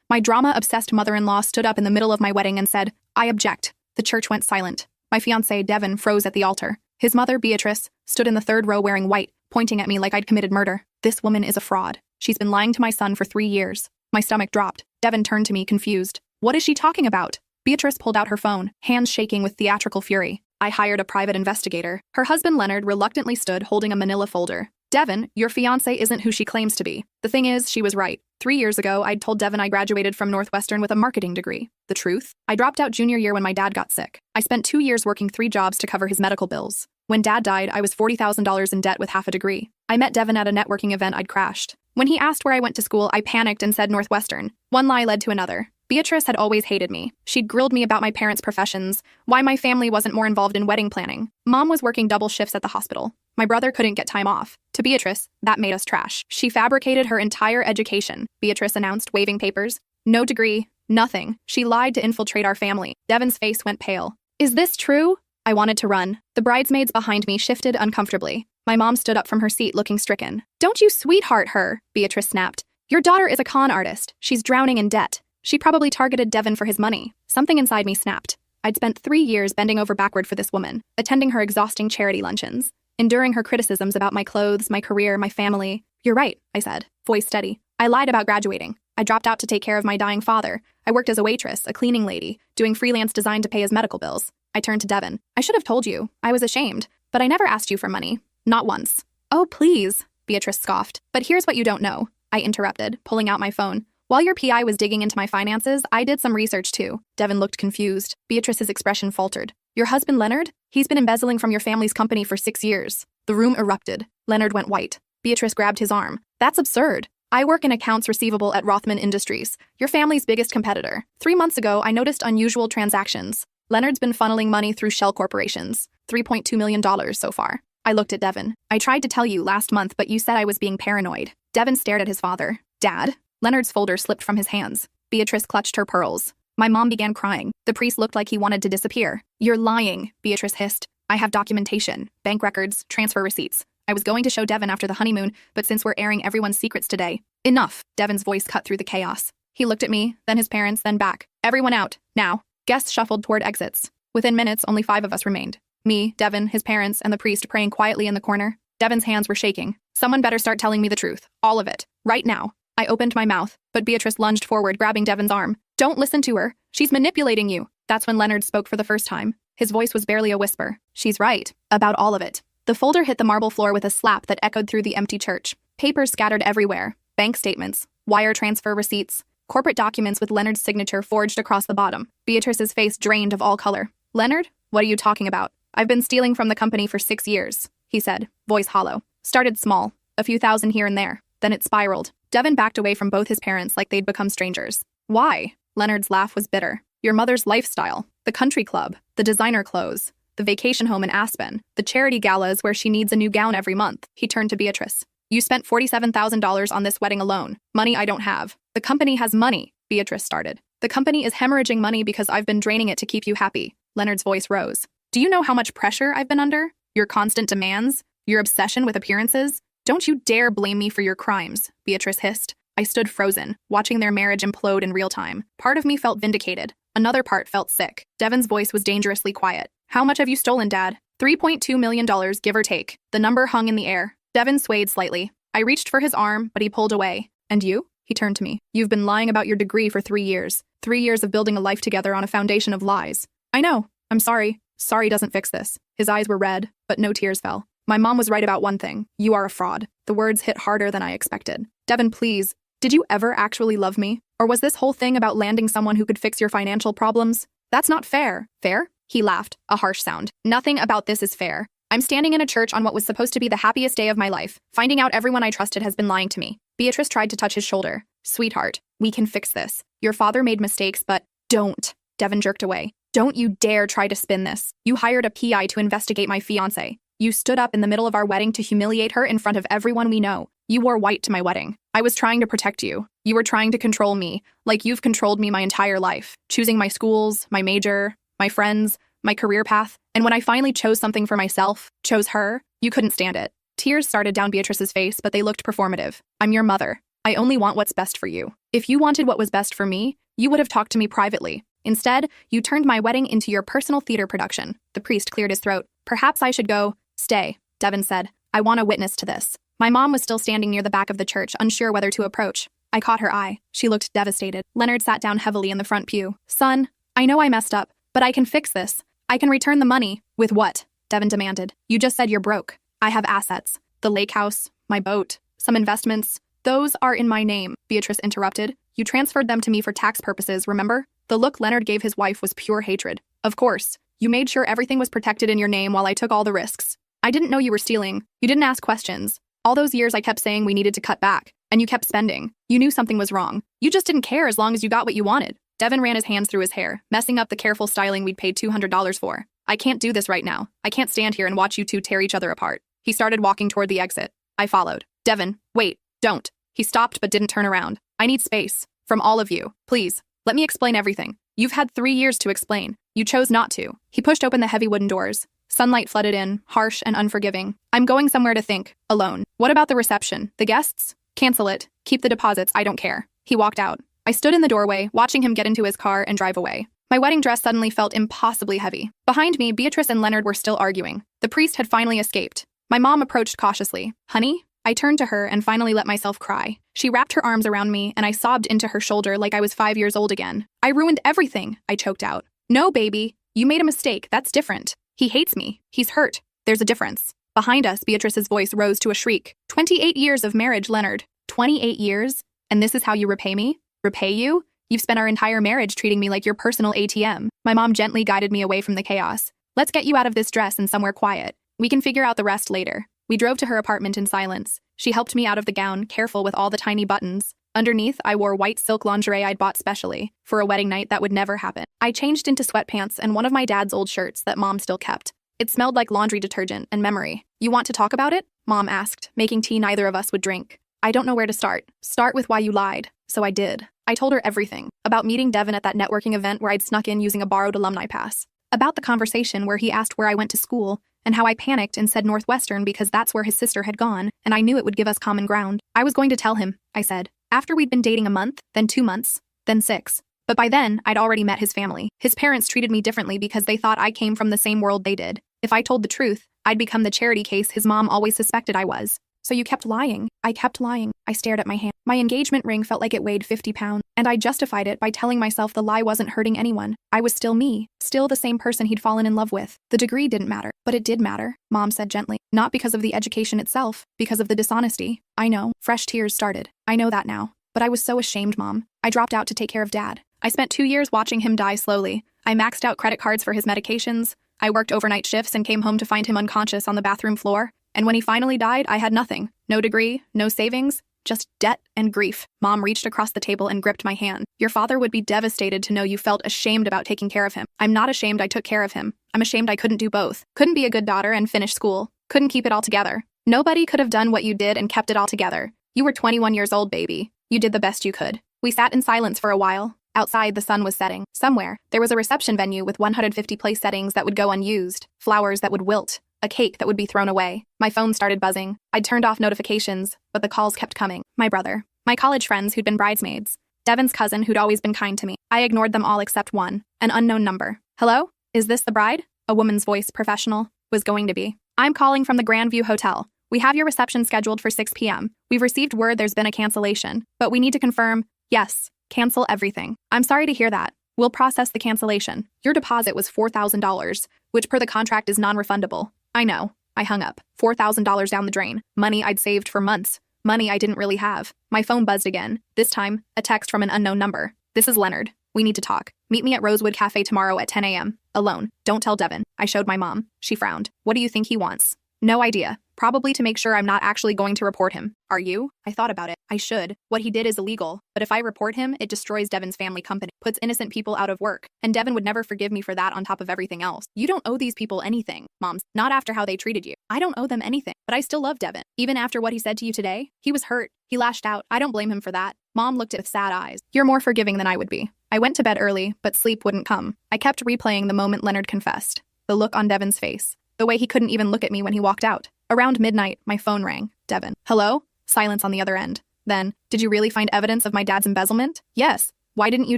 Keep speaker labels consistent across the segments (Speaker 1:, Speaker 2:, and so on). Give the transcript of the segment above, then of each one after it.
Speaker 1: My drama-obsessed mother-in-law stood up in the middle of my wedding and said, "I object." The church went silent. My fiancé, Devin, froze at the altar. His mother, Beatrice, stood in the third row wearing white, pointing at me like I'd committed murder. This woman is a fraud. She's been lying to my son for 3 years. My stomach dropped. Devin turned to me, confused. What is she talking about? Beatrice pulled out her phone, hands shaking with theatrical fury. I hired a private investigator. Her husband, Leonard, reluctantly stood holding a manila folder. Devin, your fiancé isn't who she claims to be. The thing is, she was right. 3 years ago, I'd told Devin I graduated from Northwestern with a marketing degree. The truth? I dropped out junior year when my dad got sick. I spent 2 years working 3 jobs to cover his medical bills. When Dad died, I was $40,000 in debt with half a degree. I met Devin at a networking event I'd crashed. When he asked where I went to school, I panicked and said Northwestern. One lie led to another. Beatrice had always hated me. She'd grilled me about my parents' professions, why my family wasn't more involved in wedding planning. Mom was working double shifts at the hospital. My brother couldn't get time off. To Beatrice, that made us trash. She fabricated her entire education, Beatrice announced, waving papers. No degree, nothing. She lied to infiltrate our family. Devin's face went pale. Is this true? I wanted to run. The bridesmaids behind me shifted uncomfortably. My mom stood up from her seat looking stricken. Don't you sweetheart her, Beatrice snapped. Your daughter is a con artist. She's drowning in debt. She probably targeted Devin for his money. Something inside me snapped. I'd spent 3 years bending over backward for this woman, attending her exhausting charity luncheons, enduring her criticisms about my clothes, my career, my family. You're right, I said, voice steady. I lied about graduating. I dropped out to take care of my dying father. I worked as a waitress, a cleaning lady, doing freelance design to pay his medical bills. I turned to Devin. I should have told you. I was ashamed, but I never asked you for money. Not once. Oh, please, Beatrice scoffed. But here's what you don't know, I interrupted, pulling out my phone. While your PI was digging into my finances, I did some research too. Devin looked confused. Beatrice's expression faltered. Your husband, Leonard? He's been embezzling from your family's company for 6 years. The room erupted. Leonard went white. Beatrice grabbed his arm. That's absurd. I work in accounts receivable at Rothman Industries, your family's biggest competitor. 3 months ago, I noticed unusual transactions. Leonard's been funneling money through shell corporations. $3.2 million so far. I looked at Devin. I tried to tell you last month, but you said I was being paranoid. Devin stared at his father. Dad? Leonard's folder slipped from his hands. Beatrice clutched her pearls. My mom began crying. The priest looked like he wanted to disappear. You're lying, Beatrice hissed. I have documentation, bank records, transfer receipts. I was going to show Devin after the honeymoon, but since we're airing everyone's secrets today. Enough, Devin's voice cut through the chaos. He looked at me, then his parents, then back. Everyone out, now. Guests shuffled toward exits. Within minutes, only 5 of us remained. Me, Devin, his parents, and the priest praying quietly in the corner. Devin's hands were shaking. Someone better start telling me the truth. All of it. Right now. I opened my mouth, but Beatrice lunged forward, grabbing Devin's arm. Don't listen to her. She's manipulating you. That's when Leonard spoke for the first time. His voice was barely a whisper. She's right. About all of it. The folder hit the marble floor with a slap that echoed through the empty church. Papers scattered everywhere. Bank statements, wire transfer receipts, corporate documents with Leonard's signature forged across the bottom. Beatrice's face drained of all color. Leonard? What are you talking about? I've been stealing from the company for 6 years, he said, voice hollow. Started small, a few thousand here and there. Then it spiraled. Devin backed away from both his parents like they'd become strangers. Why? Leonard's laugh was bitter. Your mother's lifestyle, the country club, the designer clothes, the vacation home in Aspen, the charity galas where she needs a new gown every month. He turned to Beatrice. You spent $47,000 on this wedding alone. Money I don't have. The company has money, Beatrice started. The company is hemorrhaging money because I've been draining it to keep you happy. Leonard's voice rose. Do you know how much pressure I've been under? Your constant demands? Your obsession with appearances? Don't you dare blame me for your crimes, Beatrice hissed. I stood frozen, watching their marriage implode in real time. Part of me felt vindicated. Another part felt sick. Devin's voice was dangerously quiet. How much have you stolen, Dad? $3.2 million, give or take. The number hung in the air. Devin swayed slightly. I reached for his arm, but he pulled away. And you? He turned to me. You've been lying about your degree for 3 years. 3 years of building a life together on a foundation of lies. I know. I'm sorry. Sorry doesn't fix this. His eyes were red, but no tears fell. My mom was right about one thing. You are a fraud. The words hit harder than I expected. Devin, please. Did you ever actually love me? Or was this whole thing about landing someone who could fix your financial problems? That's not fair. Fair? He laughed, a harsh sound. Nothing about this is fair. I'm standing in a church on what was supposed to be the happiest day of my life, finding out everyone I trusted has been lying to me. Beatrice tried to touch his shoulder. Sweetheart, we can fix this. Your father made mistakes, but don't. Devin jerked away. Don't you dare try to spin this. You hired a PI to investigate my fiancé. You stood up in the middle of our wedding to humiliate her in front of everyone we know. You wore white to my wedding. I was trying to protect you. You were trying to control me, like you've controlled me my entire life, choosing my schools, my major, my friends, my career path. And when I finally chose something for myself, chose her, you couldn't stand it. Tears started down Beatrice's face, but they looked performative. I'm your mother. I only want what's best for you. If you wanted what was best for me, you would have talked to me privately. Instead, you turned my wedding into your personal theater production. The priest cleared his throat. Perhaps I should go. Stay, Devin said. I want a witness to this. My mom was still standing near the back of the church, unsure whether to approach. I caught her eye. She looked devastated. Leonard sat down heavily in the front pew. Son, I know I messed up, but I can fix this. I can return the money. With what? Devin demanded. You just said you're broke. I have assets. The lake house, my boat, some investments. Those are in my name, Beatrice interrupted. You transferred them to me for tax purposes, remember? The look Leonard gave his wife was pure hatred. Of course. You made sure everything was protected in your name while I took all the risks. I didn't know you were stealing. You didn't ask questions. All those years I kept saying we needed to cut back, and you kept spending. You knew something was wrong. You just didn't care as long as you got what you wanted. Devin ran his hands through his hair, messing up the careful styling we'd paid $200 for. I can't do this right now. I can't stand here and watch you two tear each other apart. He started walking toward the exit. I followed. Devin, wait, don't. He stopped but didn't turn around. I need space. From all of you. Please. Let me explain everything. You've had 3 years to explain. You chose not to. He pushed open the heavy wooden doors. Sunlight flooded in, harsh and unforgiving. I'm going somewhere to think. Alone. What about the reception? The guests? Cancel it. Keep the deposits. I don't care. He walked out. I stood in the doorway, watching him get into his car and drive away. My wedding dress suddenly felt impossibly heavy. Behind me, Beatrice and Leonard were still arguing. The priest had finally escaped. My mom approached cautiously. Honey? I turned to her and finally let myself cry. She wrapped her arms around me and I sobbed into her shoulder like I was 5 years old again. I ruined everything, I choked out. No, baby. You made a mistake. That's different. He hates me. He's hurt. There's a difference. Behind us, Beatrice's voice rose to a shriek. 28 years of marriage, Leonard. 28 years? And this is how you repay me? Repay you? You've spent our entire marriage treating me like your personal ATM. My mom gently guided me away from the chaos. Let's get you out of this dress and somewhere quiet. We can figure out the rest later. We drove to her apartment in silence. She helped me out of the gown, careful with all the tiny buttons. Underneath, I wore white silk lingerie I'd bought specially for a wedding night that would never happen. I changed into sweatpants and one of my dad's old shirts that Mom still kept. It smelled like laundry detergent and memory. You want to talk about it? Mom asked, making tea neither of us would drink. I don't know where to start. Start with why you lied. So I did. I told her everything. About meeting Devin at that networking event where I'd snuck in using a borrowed alumni pass. About the conversation where he asked where I went to school and how I panicked and said Northwestern because that's where his sister had gone and I knew it would give us common ground. I was going to tell him, I said. After we'd been dating a month, then 2 months, then 6. But by then, I'd already met his family. His parents treated me differently because they thought I came from the same world they did. If I told the truth, I'd become the charity case his mom always suspected I was. So you kept lying. I kept lying. I stared at my hand. My engagement ring felt like it weighed 50 pounds, and I justified it by telling myself the lie wasn't hurting anyone. I was still me, still the same person he'd fallen in love with. The degree didn't matter, but it did matter, Mom said gently. Not because of the education itself, because of the dishonesty. I know. Fresh tears started. I know that now. But I was so ashamed, Mom. I dropped out to take care of Dad. I spent 2 years watching him die slowly. I maxed out credit cards for his medications. I worked overnight shifts and came home to find him unconscious on the bathroom floor. And when he finally died, I had nothing. No degree, no savings, just debt and grief. Mom reached across the table and gripped my hand. Your father would be devastated to know you felt ashamed about taking care of him. I'm not ashamed I took care of him. I'm ashamed I couldn't do both. Couldn't be a good daughter and finish school. Couldn't keep it all together. Nobody could have done what you did and kept it all together. You were 21 years old, baby. You did the best you could. We sat in silence for a while. Outside, the sun was setting. Somewhere, there was a reception venue with 150 place settings that would go unused, flowers that would wilt, a cake that would be thrown away. My phone started buzzing. I'd turned off notifications, but the calls kept coming. My brother, my college friends who'd been bridesmaids, Devin's cousin who'd always been kind to me. I ignored them all except one, an unknown number. Hello? Is this the bride? A woman's voice, professional, was going to be. I'm calling from the Grandview Hotel. We have your reception scheduled for 6 p.m. We've received word there's been a cancellation, but we need to confirm, yes, cancel everything. I'm sorry to hear that. We'll process the cancellation. Your deposit was $4,000, which per the contract is non-refundable. I know. I hung up. $4,000 down the drain. Money I'd saved for months. Money I didn't really have. My phone buzzed again. This time, a text from an unknown number. This is Leonard. We need to talk. Meet me at Rosewood Cafe tomorrow at 10 a.m. Alone. Don't tell Devin. I showed my mom. She frowned. What do you think he wants? No idea. Probably to make sure I'm not actually going to report him. Are you? I thought about it. I should. What he did is illegal. But if I report him, it destroys Devin's family company, puts innocent people out of work. And Devin would never forgive me for that on top of everything else. You don't owe these people anything, Moms. Not after how they treated you. I don't owe them anything. But I still love Devin. Even after what he said to you today, he was hurt. He lashed out. I don't blame him for that. Mom looked at with sad eyes. You're more forgiving than I would be. I went to bed early, but sleep wouldn't come. I kept replaying the moment Leonard confessed. The look on Devin's face. The way he couldn't even look at me when he walked out. Around midnight, my phone rang. Devin. Hello? Silence on the other end. Then, did you really find evidence of my dad's embezzlement? Yes. Why didn't you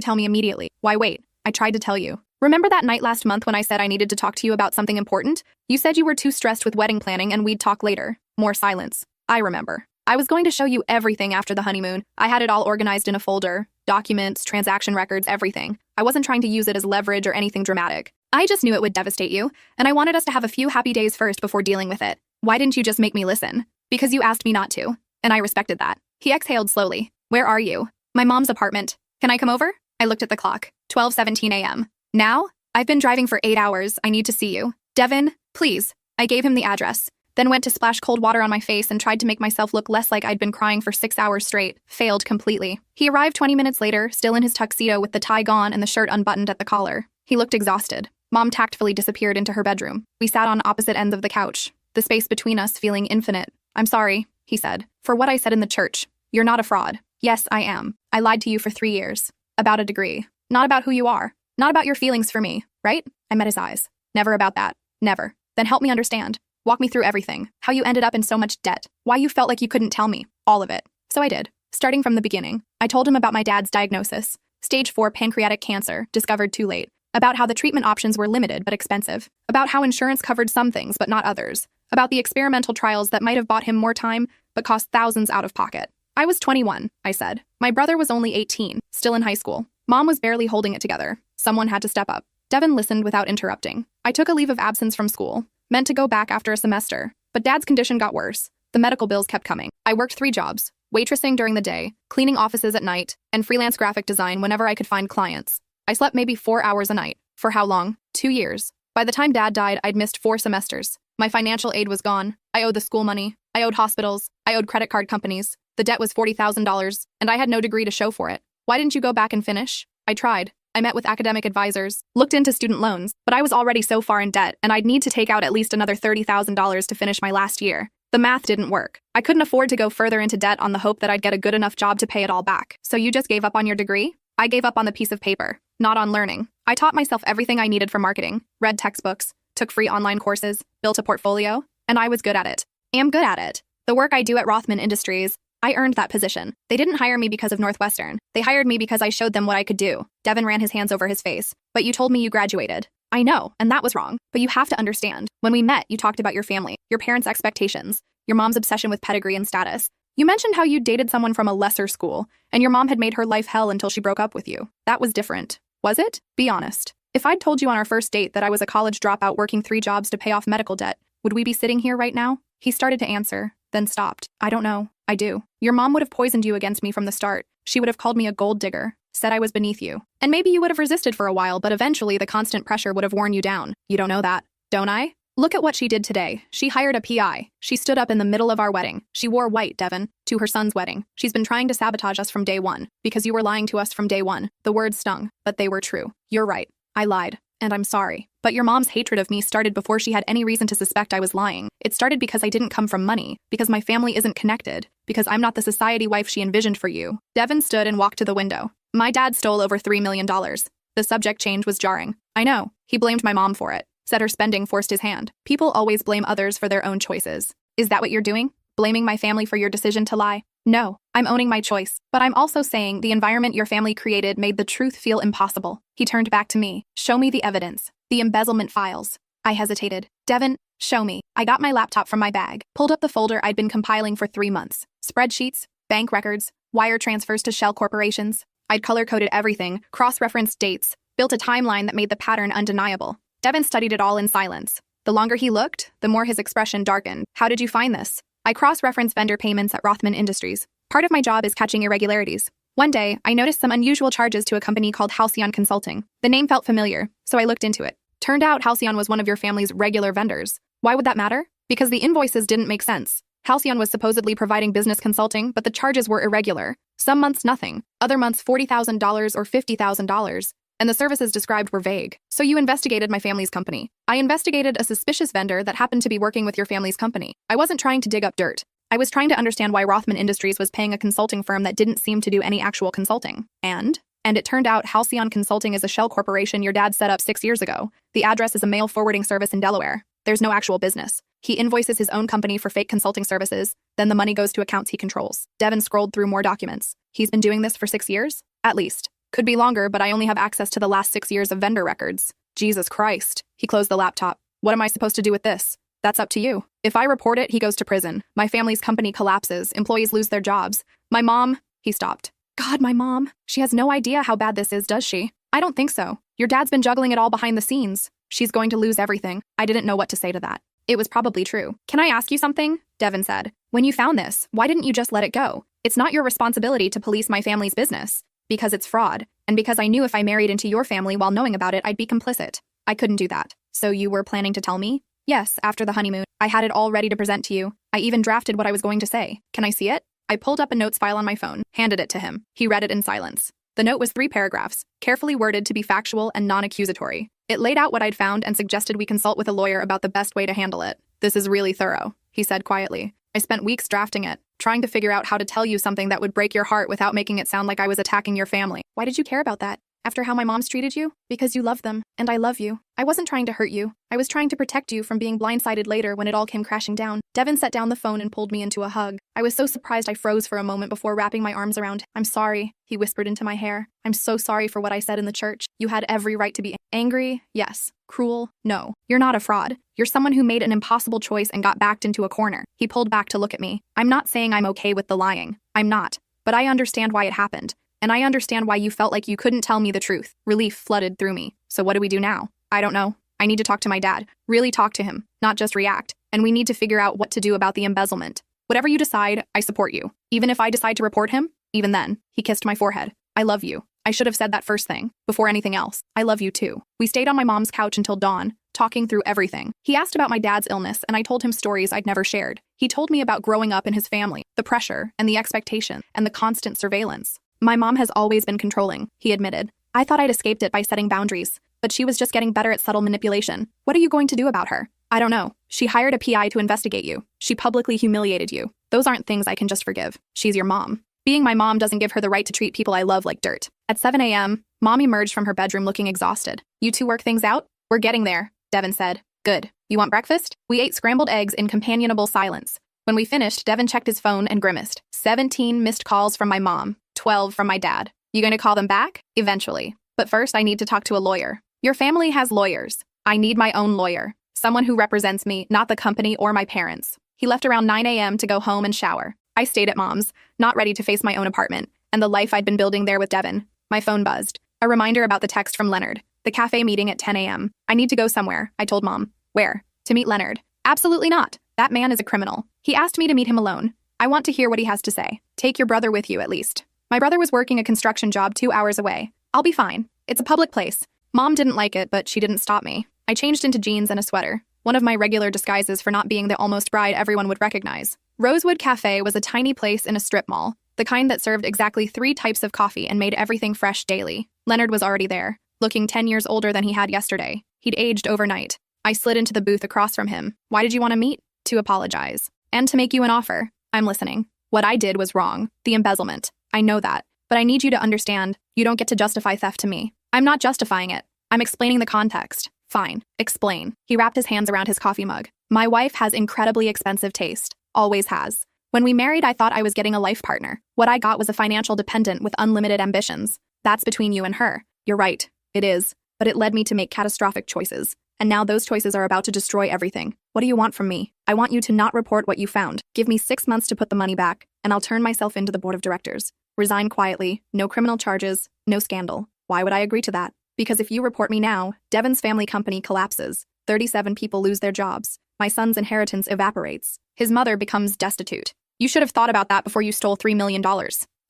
Speaker 1: tell me immediately? Why wait? I tried to tell you. Remember that night last month when I said I needed to talk to you about something important? You said you were too stressed with wedding planning and we'd talk later. More silence. I remember. I was going to show you everything after the honeymoon. I had it all organized in a folder. Documents, transaction records, everything. I wasn't trying to use it as leverage or anything dramatic. I just knew it would devastate you, and I wanted us to have a few happy days first before dealing with it. Why didn't you just make me listen? Because you asked me not to, and I respected that. He exhaled slowly. Where are you? My mom's apartment. Can I come over? I looked at the clock. 12:17 a.m. Now? I've been driving for 8 hours. I need to see you. Devin, please. I gave him the address, then went to splash cold water on my face and tried to make myself look less like I'd been crying for 6 hours straight. Failed completely. He arrived 20 minutes later, still in his tuxedo with the tie gone and the shirt unbuttoned at the collar. He looked exhausted. Mom tactfully disappeared into her bedroom. We sat on opposite ends of the couch, the space between us feeling infinite. I'm sorry, he said, for what I said in the church. You're not a fraud. Yes, I am. I lied to you for 3 years. About a degree. Not about who you are. Not about your feelings for me, right? I met his eyes. Never about that. Never. Then help me understand. Walk me through everything. How you ended up in so much debt. Why you felt like you couldn't tell me. All of it. So I did. Starting from the beginning. I told him about my dad's diagnosis. Stage 4 pancreatic cancer, discovered too late. About how the treatment options were limited but expensive. About how insurance covered some things but not others. About the experimental trials that might have bought him more time but cost thousands out of pocket. I was 21, I said. My brother was only 18, still in high school. Mom was barely holding it together. Someone had to step up. Devin listened without interrupting. I took a leave of absence from school, meant to go back after a semester, but Dad's condition got worse. The medical bills kept coming. I worked 3 jobs, waitressing during the day, cleaning offices at night, and freelance graphic design whenever I could find clients. I slept maybe 4 hours a night. For how long? 2 years. By the time Dad died, I'd missed 4 semesters. My financial aid was gone. I owed the school money. I owed hospitals. I owed credit card companies. The debt was $40,000, and I had no degree to show for it. Why didn't you go back and finish? I tried. I met with academic advisors, looked into student loans, but I was already so far in debt, and I'd need to take out at least another $30,000 to finish my last year. The math didn't work. I couldn't afford to go further into debt on the hope that I'd get a good enough job to pay it all back. So you just gave up on your degree? I gave up on the piece of paper, not on learning. I taught myself everything I needed for marketing, read textbooks, took free online courses, built a portfolio, and I was good at it. Am good at it. The work I do at Rothman Industries, I earned that position. They didn't hire me because of Northwestern. They hired me because I showed them what I could do. Devin ran his hands over his face. But you told me you graduated. I know, and that was wrong. But you have to understand. When we met, you talked about your family, your parents' expectations, your mom's obsession with pedigree and status. You mentioned how you dated someone from a lesser school, and your mom had made her life hell until she broke up with you. That was different. Was it? Be honest. If I'd told you on our first date that I was a college dropout working 3 jobs to pay off medical debt, would we be sitting here right now? He started to answer, then stopped. I don't know. I do. Your mom would have poisoned you against me from the start. She would have called me a gold digger, said I was beneath you. And maybe you would have resisted for a while, but eventually the constant pressure would have worn you down. You don't know that, don't I? Look at what she did today. She hired a PI. She stood up in the middle of our wedding. She wore white, Devin, to her son's wedding. She's been trying to sabotage us from day one, because you were lying to us from day one. The words stung, but they were true. You're right. I lied. And I'm sorry. But your mom's hatred of me started before she had any reason to suspect I was lying. It started because I didn't come from money, because my family isn't connected, because I'm not the society wife she envisioned for you. Devin stood and walked to the window. My dad stole over $3 million. The subject change was jarring. I know. He blamed my mom for it. Said her spending forced his hand. People always blame others for their own choices. Is that what you're doing? Blaming my family for your decision to lie? No, I'm owning my choice, but I'm also saying the environment your family created made the truth feel impossible. He turned back to me. Show me the evidence. The embezzlement files. I hesitated. Devin, show me. I got my laptop from my bag, pulled up the folder I'd been compiling for 3 months. Spreadsheets, bank records, wire transfers to shell corporations. I'd color-coded everything, cross-referenced dates, built a timeline that made the pattern undeniable. Devin studied it all in silence. The longer he looked, the more his expression darkened. How did you find this? I cross-reference vendor payments at Rothman Industries. Part of my job is catching irregularities. One day, I noticed some unusual charges to a company called Halcyon Consulting. The name felt familiar, so I looked into it. Turned out Halcyon was one of your family's regular vendors. Why would that matter? Because the invoices didn't make sense. Halcyon was supposedly providing business consulting, but the charges were irregular. Some months nothing, other months $40,000 or $50,000. And the services described were vague. So you investigated my family's company. I investigated a suspicious vendor that happened to be working with your family's company. I wasn't trying to dig up dirt. I was trying to understand why Rothman Industries was paying a consulting firm that didn't seem to do any actual consulting. And it turned out Halcyon Consulting is a shell corporation your dad set up 6 years ago. The address is a mail forwarding service in Delaware. There's no actual business. He invoices his own company for fake consulting services, then the money goes to accounts he controls. Devin scrolled through more documents. He's been doing this for 6 years? At least. Could be longer, but I only have access to the last 6 years of vendor records. Jesus Christ. He closed the laptop. What am I supposed to do with this? That's up to you. If I report it, he goes to prison. My family's company collapses. Employees lose their jobs. My mom... He stopped. God, my mom. She has no idea how bad this is, does she? I don't think so. Your dad's been juggling it all behind the scenes. She's going to lose everything. I didn't know what to say to that. It was probably true. Can I ask you something? Devin said. When you found this, why didn't you just let it go? It's not your responsibility to police my family's business. Because it's fraud. And because I knew if I married into your family while knowing about it, I'd be complicit. I couldn't do that. So you were planning to tell me? Yes, after the honeymoon. I had it all ready to present to you. I even drafted what I was going to say. Can I see it? I pulled up a notes file on my phone, handed it to him. He read it in silence. The note was 3 paragraphs, carefully worded to be factual and non-accusatory. It laid out what I'd found and suggested we consult with a lawyer about the best way to handle it. This is really thorough, he said quietly. I spent weeks drafting it, trying to figure out how to tell you something that would break your heart without making it sound like I was attacking your family. Why did you care about that? After how my mom's treated you? Because you love them, and I love you. I wasn't trying to hurt you. I was trying to protect you from being blindsided later when it all came crashing down. Devin set down the phone and pulled me into a hug. I was so surprised I froze for a moment before wrapping my arms around him. I'm sorry, he whispered into my hair. I'm so sorry for what I said in the church. You had every right to be angry, yes. Cruel, no. You're not a fraud. You're someone who made an impossible choice and got backed into a corner. He pulled back to look at me. I'm not saying I'm okay with the lying. I'm not. But I understand why it happened. And I understand why you felt like you couldn't tell me the truth. Relief flooded through me. So what do we do now? I don't know. I need to talk to my dad. Really talk to him, not just react. And we need to figure out what to do about the embezzlement. Whatever you decide, I support you. Even if I decide to report him, even then. He kissed my forehead. I love you. I should have said that first thing, before anything else. I love you too. We stayed on my mom's couch until dawn, talking through everything. He asked about my dad's illness, and I told him stories I'd never shared. He told me about growing up in his family, the pressure and the expectation and the constant surveillance. My mom has always been controlling, he admitted. I thought I'd escaped it by setting boundaries, but she was just getting better at subtle manipulation. What are you going to do about her? I don't know. She hired a PI to investigate you. She publicly humiliated you. Those aren't things I can just forgive. She's your mom. Being my mom doesn't give her the right to treat people I love like dirt. At 7 a.m., Mom emerged from her bedroom looking exhausted. You two work things out? We're getting there, Devin said. Good. You want breakfast? We ate scrambled eggs in companionable silence. When we finished, Devin checked his phone and grimaced. 17 missed calls from my mom. 12 from my dad. You going to call them back? Eventually. But first, I need to talk to a lawyer. Your family has lawyers. I need my own lawyer. Someone who represents me, not the company or my parents. He left around 9 a.m. to go home and shower. I stayed at Mom's, not ready to face my own apartment, and the life I'd been building there with Devin. My phone buzzed. A reminder about the text from Leonard. The cafe meeting at 10 a.m. I need to go somewhere, I told Mom. Where? To meet Leonard. Absolutely not. That man is a criminal. He asked me to meet him alone. I want to hear what he has to say. Take your brother with you, at least. My brother was working a construction job 2 hours away. I'll be fine. It's a public place. Mom didn't like it, but she didn't stop me. I changed into jeans and a sweater, one of my regular disguises for not being the almost bride everyone would recognize. Rosewood Cafe was a tiny place in a strip mall, the kind that served exactly 3 types of coffee and made everything fresh daily. Leonard was already there, looking 10 years older than he had yesterday. He'd aged overnight. I slid into the booth across from him. Why did you want to meet? To apologize. And to make you an offer. I'm listening. What I did was wrong. The embezzlement. I know that. But I need you to understand, you don't get to justify theft to me. I'm not justifying it. I'm explaining the context. Fine. Explain. He wrapped his hands around his coffee mug. My wife has incredibly expensive taste. Always has. When we married, I thought I was getting a life partner. What I got was a financial dependent with unlimited ambitions. That's between you and her. You're right. It is. But it led me to make catastrophic choices. And now those choices are about to destroy everything. What do you want from me? I want you to not report what you found. Give me 6 months to put the money back, and I'll turn myself into the board of directors. Resign quietly, no criminal charges, no scandal. Why would I agree to that? Because if you report me now, Devin's family company collapses. 37 people lose their jobs. My son's inheritance evaporates. His mother becomes destitute. You should have thought about that before you stole $3 million.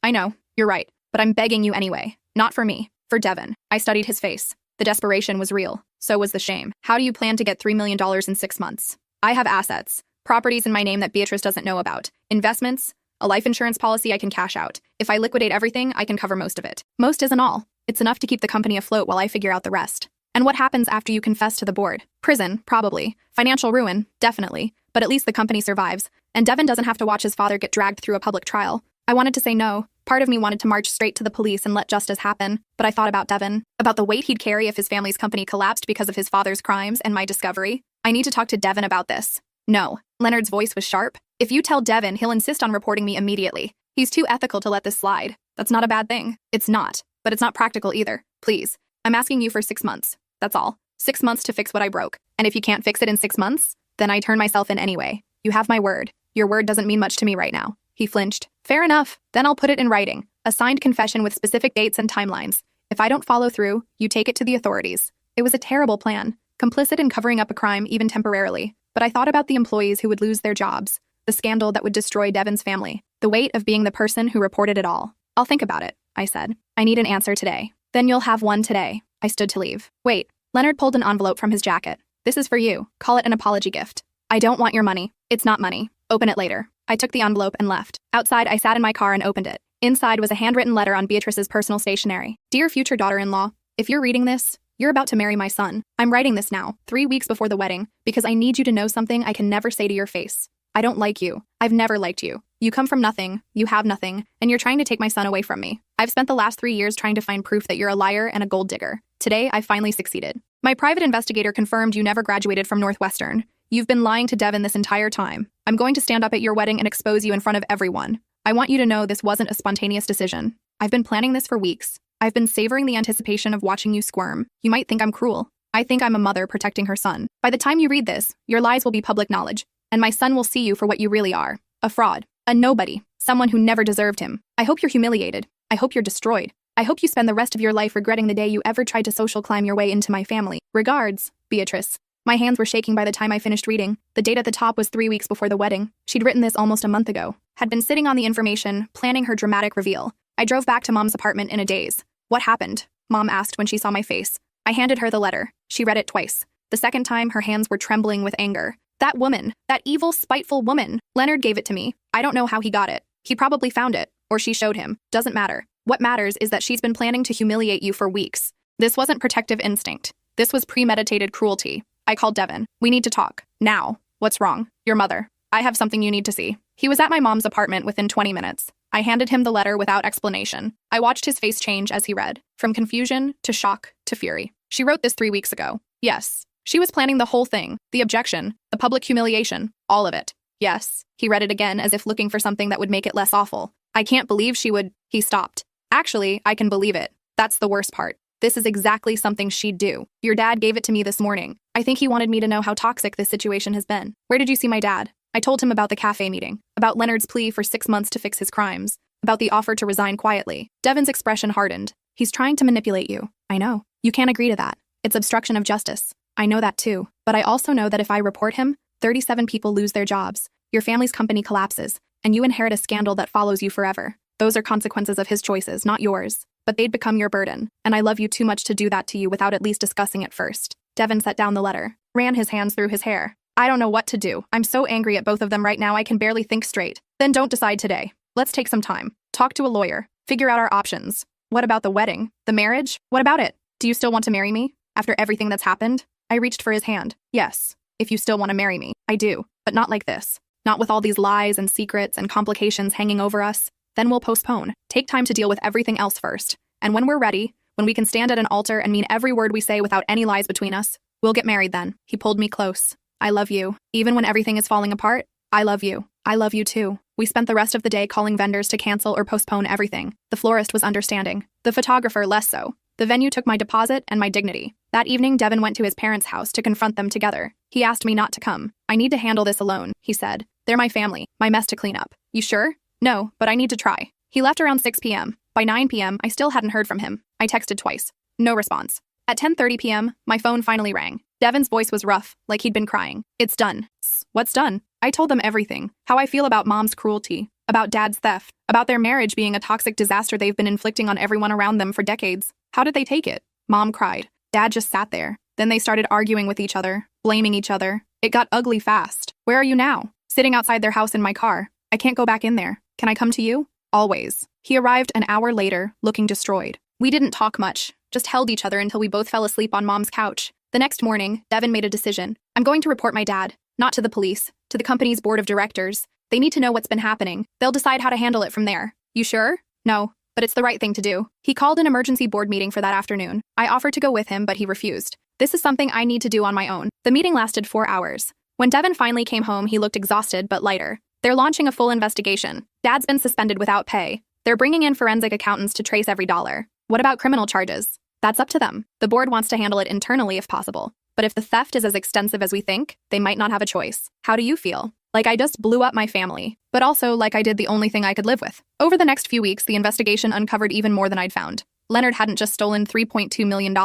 Speaker 1: I know, you're right, but I'm begging you anyway. Not for me, for Devin. I studied his face. The desperation was real. So was the shame. How do you plan to get $3 million in 6 months? I have assets, properties in my name that Beatrice doesn't know about, investments, a life insurance policy I can cash out. If I liquidate everything, I can cover most of it. Most isn't all. It's enough to keep the company afloat while I figure out the rest. And what happens after you confess to the board? Prison, probably. Financial ruin, definitely. But at least the company survives. And Devin doesn't have to watch his father get dragged through a public trial. I wanted to say no. Part of me wanted to march straight to the police and let justice happen. But I thought about Devin, about the weight he'd carry if his family's company collapsed because of his father's crimes and my discovery. I need to talk to Devin about this. No. Leonard's voice was sharp. If you tell Devin, he'll insist on reporting me immediately. He's too ethical to let this slide. That's not a bad thing. It's not. But it's not practical either. Please. I'm asking you for 6 months. That's all. 6 months to fix what I broke. And if you can't fix it in 6 months, then I turn myself in anyway. You have my word. Your word doesn't mean much to me right now. He flinched. Fair enough. Then I'll put it in writing. A signed confession with specific dates and timelines. If I don't follow through, you take it to the authorities. It was a terrible plan. Complicit in covering up a crime, even temporarily. But I thought about the employees who would lose their jobs. The scandal that would destroy Devin's family. The weight of being the person who reported it all. I'll think about it, I said. I need an answer today. Then you'll have one today. I stood to leave. Wait. Leonard pulled an envelope from his jacket. This is for you. Call it an apology gift. I don't want your money. It's not money. Open it later. I took the envelope and left. Outside, I sat in my car and opened it. Inside was a handwritten letter on Beatrice's personal stationery. Dear future daughter-in-law, if you're reading this, you're about to marry my son. I'm writing this now, 3 weeks before the wedding, because I need you to know something I can never say to your face. I don't like you. I've never liked you. You come from nothing, you have nothing, and you're trying to take my son away from me. I've spent the last 3 years trying to find proof that you're a liar and a gold digger. Today, I finally succeeded. My private investigator confirmed you never graduated from Northwestern. You've been lying to Devin this entire time. I'm going to stand up at your wedding and expose you in front of everyone. I want you to know this wasn't a spontaneous decision. I've been planning this for weeks. I've been savoring the anticipation of watching you squirm. You might think I'm cruel. I think I'm a mother protecting her son. By the time you read this, your lies will be public knowledge, and my son will see you for what you really are. A fraud. A nobody. Someone who never deserved him. I hope you're humiliated. I hope you're destroyed. I hope you spend the rest of your life regretting the day you ever tried to social climb your way into my family. Regards, Beatrice. My hands were shaking by the time I finished reading. The date at the top was 3 weeks before the wedding. She'd written this almost a month ago. Had been sitting on the information, planning her dramatic reveal. I drove back to Mom's apartment in a daze. What happened? Mom asked when she saw my face. I handed her the letter. She read it twice. The second time, her hands were trembling with anger. That woman. That evil, spiteful woman. Leonard gave it to me. I don't know how he got it. He probably found it. Or she showed him. Doesn't matter. What matters is that she's been planning to humiliate you for weeks. This wasn't protective instinct. This was premeditated cruelty. I called Devin. We need to talk. Now. What's wrong? Your mother. I have something you need to see. He was at my mom's apartment within 20 minutes. I handed him the letter without explanation. I watched his face change as he read. From confusion, to shock, to fury. She wrote this 3 weeks ago. Yes. She was planning the whole thing. The objection. The public humiliation. All of it. Yes. He read it again as if looking for something that would make it less awful. I can't believe she would. He stopped. Actually, I can believe it. That's the worst part. This is exactly something she'd do. Your dad gave it to me this morning. I think he wanted me to know how toxic this situation has been. Where did you see my dad? I told him about the cafe meeting, about Leonard's plea for 6 months to fix his crimes, about the offer to resign quietly. Devin's expression hardened. He's trying to manipulate you. I know. You can't agree to that. It's obstruction of justice. I know that too. But I also know that if I report him, 37 people lose their jobs, your family's company collapses, and you inherit a scandal that follows you forever. Those are consequences of his choices, not yours. But they'd become your burden, and I love you too much to do that to you without at least discussing it first. Devin set down the letter, ran his hands through his hair. I don't know what to do. I'm so angry at both of them right now I can barely think straight. Then don't decide today. Let's take some time. Talk to a lawyer. Figure out our options. What about the wedding? The marriage? What about it? Do you still want to marry me? After everything that's happened? I reached for his hand. Yes, if you still want to marry me. I do, but not like this. Not with all these lies and secrets and complications hanging over us. Then we'll postpone. Take time to deal with everything else first. And when we're ready, when we can stand at an altar and mean every word we say without any lies between us, we'll get married then. He pulled me close. I love you. Even when everything is falling apart, I love you. I love you too. We spent the rest of the day calling vendors to cancel or postpone everything. The florist was understanding. The photographer less so. The venue took my deposit and my dignity. That evening, Devin went to his parents' house to confront them together. He asked me not to come. I need to handle this alone, he said. They're my family, my mess to clean up. You sure? No, but I need to try. He left around 6 p.m. By 9 p.m., I still hadn't heard from him. I texted twice. No response. At 10:30 p.m., my phone finally rang. Devin's voice was rough, like he'd been crying. It's done. What's done? I told them everything. How I feel about Mom's cruelty, about Dad's theft, about their marriage being a toxic disaster they've been inflicting on everyone around them for decades. How did they take it? Mom cried. Dad just sat there. Then they started arguing with each other, blaming each other. It got ugly fast. Where are you now? Sitting outside their house in my car. I can't go back in there. Can I come to you? Always. He arrived an hour later, looking destroyed. We didn't talk much, just held each other until we both fell asleep on Mom's couch. The next morning, Devin made a decision. I'm going to report my dad, not to the police, to the company's board of directors. They need to know what's been happening. They'll decide how to handle it from there. You sure? No, but it's the right thing to do. He called an emergency board meeting for that afternoon. I offered to go with him, but he refused. This is something I need to do on my own. The meeting lasted 4 hours. When Devin finally came home, he looked exhausted but lighter. They're launching a full investigation. Dad's been suspended without pay. They're bringing in forensic accountants to trace every dollar. What about criminal charges? That's up to them. The board wants to handle it internally if possible. But if the theft is as extensive as we think, they might not have a choice. How do you feel? Like I just blew up my family, but also like I did the only thing I could live with. Over the next few weeks, the investigation uncovered even more than I'd found. Leonard hadn't just stolen $3.2 million.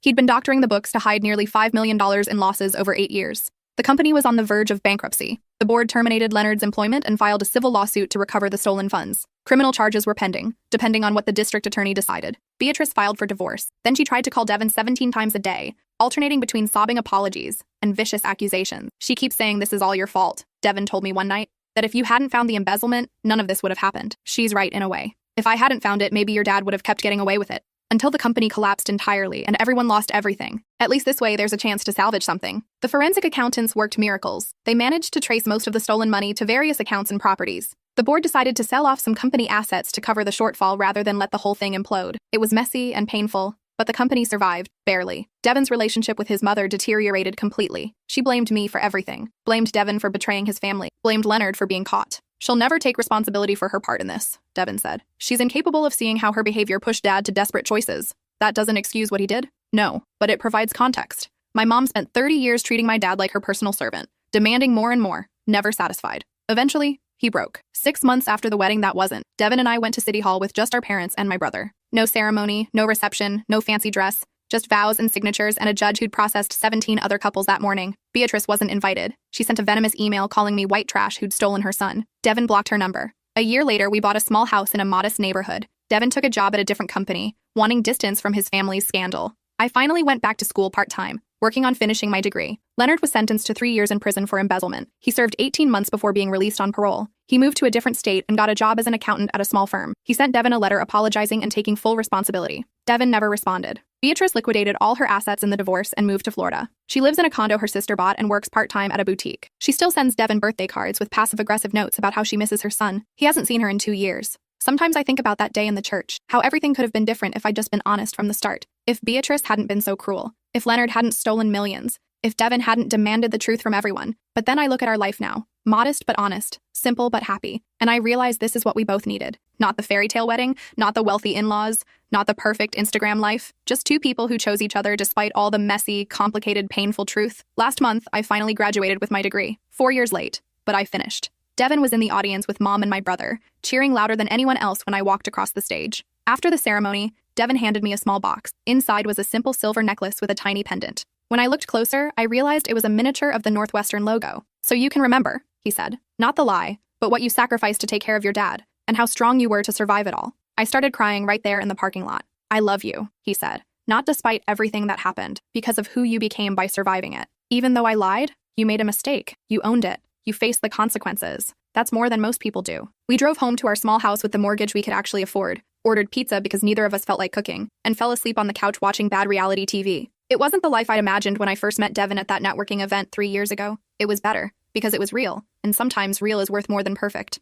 Speaker 1: He'd been doctoring the books to hide nearly $5 million in losses over 8 years. The company was on the verge of bankruptcy. The board terminated Leonard's employment and filed a civil lawsuit to recover the stolen funds. Criminal charges were pending, depending on what the district attorney decided. Beatrice filed for divorce. Then she tried to call Devin 17 times a day, alternating between sobbing apologies and vicious accusations. She keeps saying this is all your fault. Devin told me one night that if you hadn't found the embezzlement, none of this would have happened. She's right in a way. If I hadn't found it, maybe your dad would have kept getting away with it. Until the company collapsed entirely and everyone lost everything. At least this way, there's a chance to salvage something. The forensic accountants worked miracles. They managed to trace most of the stolen money to various accounts and properties. The board decided to sell off some company assets to cover the shortfall rather than let the whole thing implode. It was messy and painful, but the company survived, barely. Devin's relationship with his mother deteriorated completely. She blamed me for everything. Blamed Devin for betraying his family. Blamed Leonard for being caught. She'll never take responsibility for her part in this, Devin said. She's incapable of seeing how her behavior pushed Dad to desperate choices. That doesn't excuse what he did? No, but it provides context. My mom spent 30 years treating my dad like her personal servant, demanding more and more, never satisfied. Eventually, he broke. 6 months after the wedding that wasn't, Devin and I went to City Hall with just our parents and my brother. No ceremony, no reception, no fancy dress, just vows and signatures and a judge who'd processed 17 other couples that morning. Beatrice wasn't invited. She sent a venomous email calling me white trash who'd stolen her son. Devin blocked her number. A year later, we bought a small house in a modest neighborhood. Devin took a job at a different company, wanting distance from his family's scandal. I finally went back to school part-time, working on finishing my degree. Leonard was sentenced to 3 years in prison for embezzlement. He served 18 months before being released on parole. He moved to a different state and got a job as an accountant at a small firm. He sent Devin a letter apologizing and taking full responsibility. Devin never responded. Beatrice liquidated all her assets in the divorce and moved to Florida. She lives in a condo her sister bought and works part-time at a boutique. She still sends Devin birthday cards with passive-aggressive notes about how she misses her son. He hasn't seen her in 2 years. Sometimes I think about that day in the church, how everything could have been different if I'd just been honest from the start. If Beatrice hadn't been so cruel. If Leonard hadn't stolen millions. If Devin hadn't demanded the truth from everyone. But then I look at our life now. Modest but honest. Simple but happy. And I realize this is what we both needed. Not the fairy tale wedding, not the wealthy in-laws, not the perfect Instagram life. Just two people who chose each other despite all the messy, complicated, painful truth. Last month, I finally graduated with my degree. 4 years late, but I finished. Devin was in the audience with Mom and my brother, cheering louder than anyone else when I walked across the stage. After the ceremony, Devin handed me a small box. Inside was a simple silver necklace with a tiny pendant. When I looked closer, I realized it was a miniature of the Northwestern logo. So you can remember, he said. Not the lie, but what you sacrificed to take care of your dad, and how strong you were to survive it all. I started crying right there in the parking lot. I love you, he said. Not despite everything that happened, because of who you became by surviving it. Even though I lied, you made a mistake. You owned it. You faced the consequences. That's more than most people do. We drove home to our small house with the mortgage we could actually afford, ordered pizza because neither of us felt like cooking, and fell asleep on the couch watching bad reality TV. It wasn't the life I'd imagined when I first met Devin at that networking event 3 years ago. It was better, because it was real, and sometimes real is worth more than perfect.